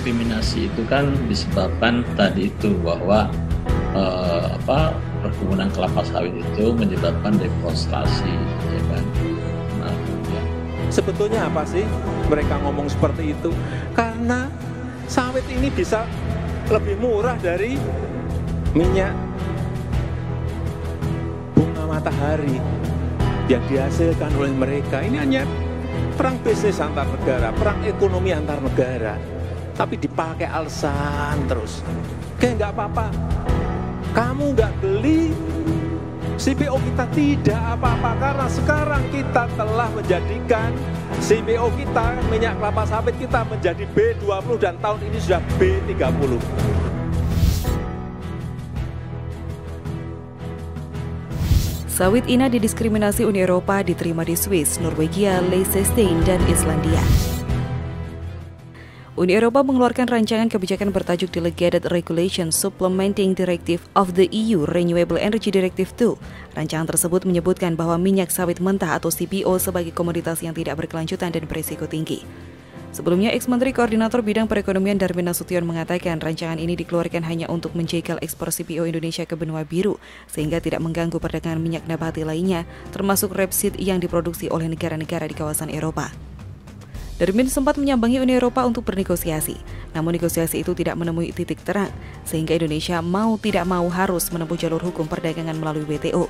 diskriminasi itu kan disebabkan tadi itu bahwa perkebunan kelapa sawit itu menyebabkan deforestasi, ya kan. Nah, kemudian sebetulnya apa sih mereka ngomong seperti itu? Karena sawit ini bisa lebih murah dari minyak bunga matahari yang dihasilkan oleh mereka. Ini hanya perang bisnis antar negara, perang ekonomi antar negara, tapi dipakai alasan terus. Kayak nggak apa-apa, kamu nggak beli CPO kita tidak apa-apa, karena sekarang kita telah menjadikan CPO kita, minyak kelapa sawit kita menjadi B20 dan tahun ini sudah B30. Sawit INA didiskriminasi Uni Eropa diterima di Swiss, Norwegia, Liechtenstein, dan Islandia. Uni Eropa mengeluarkan rancangan kebijakan bertajuk Delegated Regulation Supplementing Directive of the EU Renewable Energy Directive II. Rancangan tersebut menyebutkan bahwa minyak sawit mentah atau CPO sebagai komoditas yang tidak berkelanjutan dan berisiko tinggi. Sebelumnya, ex-Menteri Koordinator Bidang Perekonomian Darmin Nasution mengatakan rancangan ini dikeluarkan hanya untuk menjegal ekspor CPO Indonesia ke benua biru, sehingga tidak mengganggu perdagangan minyak nabati lainnya, termasuk rapeseed yang diproduksi oleh negara-negara di kawasan Eropa. Darmin sempat menyambangi Uni Eropa untuk bernegosiasi, namun negosiasi itu tidak menemui titik terang, sehingga Indonesia mau tidak mau harus menempuh jalur hukum perdagangan melalui WTO.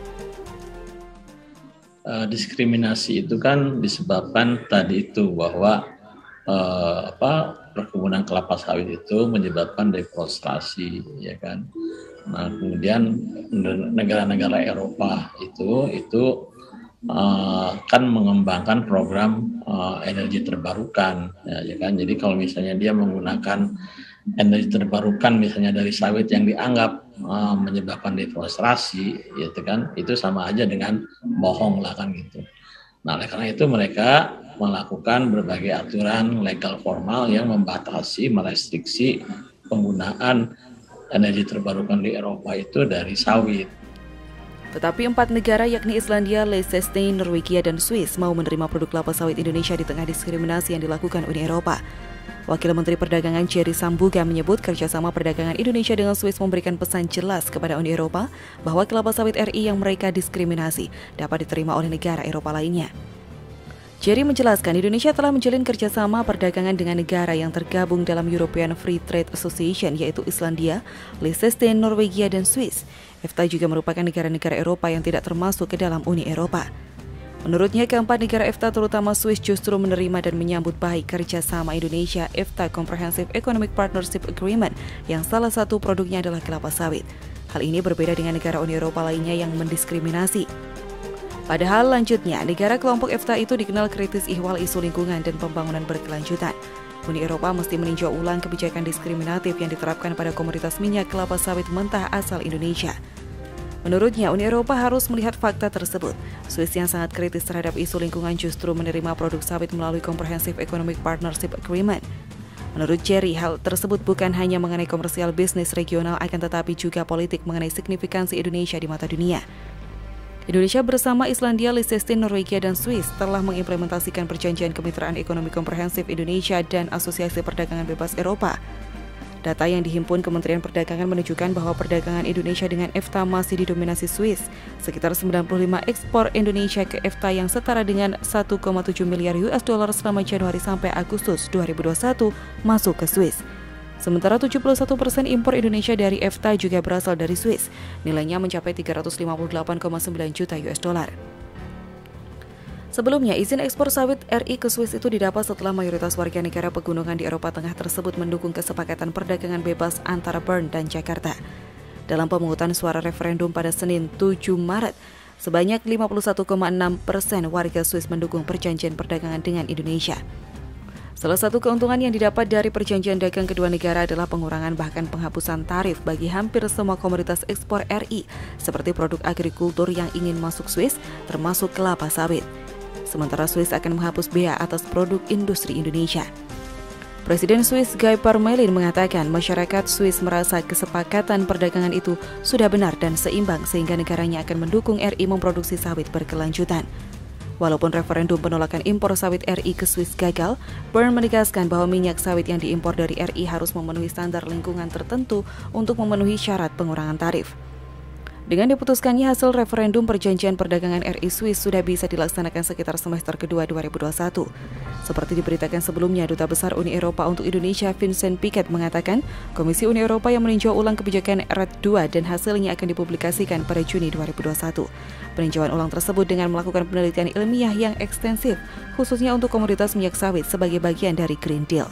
Diskriminasi itu kan disebabkan tadi itu bahwa perkebunan kelapa sawit itu menyebabkan deforestasi, ya kan. Nah, kemudian negara-negara Eropa itu kan mengembangkan program energi terbarukan, ya kan. Jadi kalau misalnya dia menggunakan energi terbarukan misalnya dari sawit yang dianggap menyebabkan deforestasi, gitu kan, itu sama aja dengan bohong lah kan gitu. Nah, oleh karena itu mereka melakukan berbagai aturan legal formal yang membatasi, merestriksi penggunaan energi terbarukan di Eropa itu dari sawit. Tetapi 4 negara yakni Islandia, Liechtenstein, Norwegia, dan Swiss mau menerima produk kelapa sawit Indonesia di tengah diskriminasi yang dilakukan Uni Eropa. Wakil Menteri Perdagangan Jerry Sambuga menyebut kerjasama perdagangan Indonesia dengan Swiss memberikan pesan jelas kepada Uni Eropa bahwa kelapa sawit RI yang mereka diskriminasi dapat diterima oleh negara Eropa lainnya. Jerry menjelaskan Indonesia telah menjalin kerjasama perdagangan dengan negara yang tergabung dalam European Free Trade Association yaitu Islandia, Liechtenstein, Norwegia, dan Swiss. EFTA juga merupakan negara-negara Eropa yang tidak termasuk ke dalam Uni Eropa. Menurutnya, keempat negara EFTA terutama Swiss justru menerima dan menyambut baik kerjasama Indonesia EFTA Comprehensive Economic Partnership Agreement yang salah satu produknya adalah kelapa sawit. Hal ini berbeda dengan negara Uni Eropa lainnya yang mendiskriminasi. Padahal lanjutnya, negara kelompok EFTA itu dikenal kritis ihwal isu lingkungan dan pembangunan berkelanjutan. Uni Eropa mesti meninjau ulang kebijakan diskriminatif yang diterapkan pada komoditas minyak kelapa sawit mentah asal Indonesia. Menurutnya, Uni Eropa harus melihat fakta tersebut. Swiss yang sangat kritis terhadap isu lingkungan justru menerima produk sawit melalui Comprehensive Economic Partnership Agreement. Menurut Jerry, hal tersebut bukan hanya mengenai komersial bisnis regional, akan tetapi juga politik mengenai signifikansi Indonesia di mata dunia. Indonesia bersama Islandia, Liechtenstein, Norwegia, dan Swiss telah mengimplementasikan Perjanjian Kemitraan Ekonomi Komprehensif Indonesia dan Asosiasi Perdagangan Bebas Eropa. Data yang dihimpun Kementerian Perdagangan menunjukkan bahwa perdagangan Indonesia dengan EFTA masih didominasi Swiss. Sekitar 95 ekspor Indonesia ke EFTA yang setara dengan 1,7 miliar US dollar selama Januari sampai Agustus 2021 masuk ke Swiss. Sementara 71% impor Indonesia dari EFTA juga berasal dari Swiss. Nilainya mencapai 358,9 juta US dollar. Sebelumnya, izin ekspor sawit RI ke Swiss itu didapat setelah mayoritas warga negara pegunungan di Eropa Tengah tersebut mendukung kesepakatan perdagangan bebas antara Bern dan Jakarta. Dalam pemungutan suara referendum pada Senin 7 Maret, sebanyak 51,6% warga Swiss mendukung perjanjian perdagangan dengan Indonesia. Salah satu keuntungan yang didapat dari perjanjian dagang kedua negara adalah pengurangan bahkan penghapusan tarif bagi hampir semua komoditas ekspor RI, seperti produk agrikultur yang ingin masuk Swiss, termasuk kelapa sawit. Sementara Swiss akan menghapus bea atas produk industri Indonesia. Presiden Swiss Guy Parmelin mengatakan masyarakat Swiss merasa kesepakatan perdagangan itu sudah benar dan seimbang sehingga negaranya akan mendukung RI memproduksi sawit berkelanjutan. Walaupun referendum penolakan impor sawit RI ke Swiss gagal, Bern menegaskan bahwa minyak sawit yang diimpor dari RI harus memenuhi standar lingkungan tertentu untuk memenuhi syarat pengurangan tarif. Dengan diputuskannya hasil referendum, perjanjian perdagangan RI Swiss sudah bisa dilaksanakan sekitar semester kedua 2021. Seperti diberitakan sebelumnya, Duta Besar Uni Eropa untuk Indonesia Vincent Piquet mengatakan, Komisi Uni Eropa yang meninjau ulang kebijakan RED II dan hasilnya akan dipublikasikan pada Juni 2021. Peninjauan ulang tersebut dengan melakukan penelitian ilmiah yang ekstensif, khususnya untuk komoditas minyak sawit sebagai bagian dari Green Deal.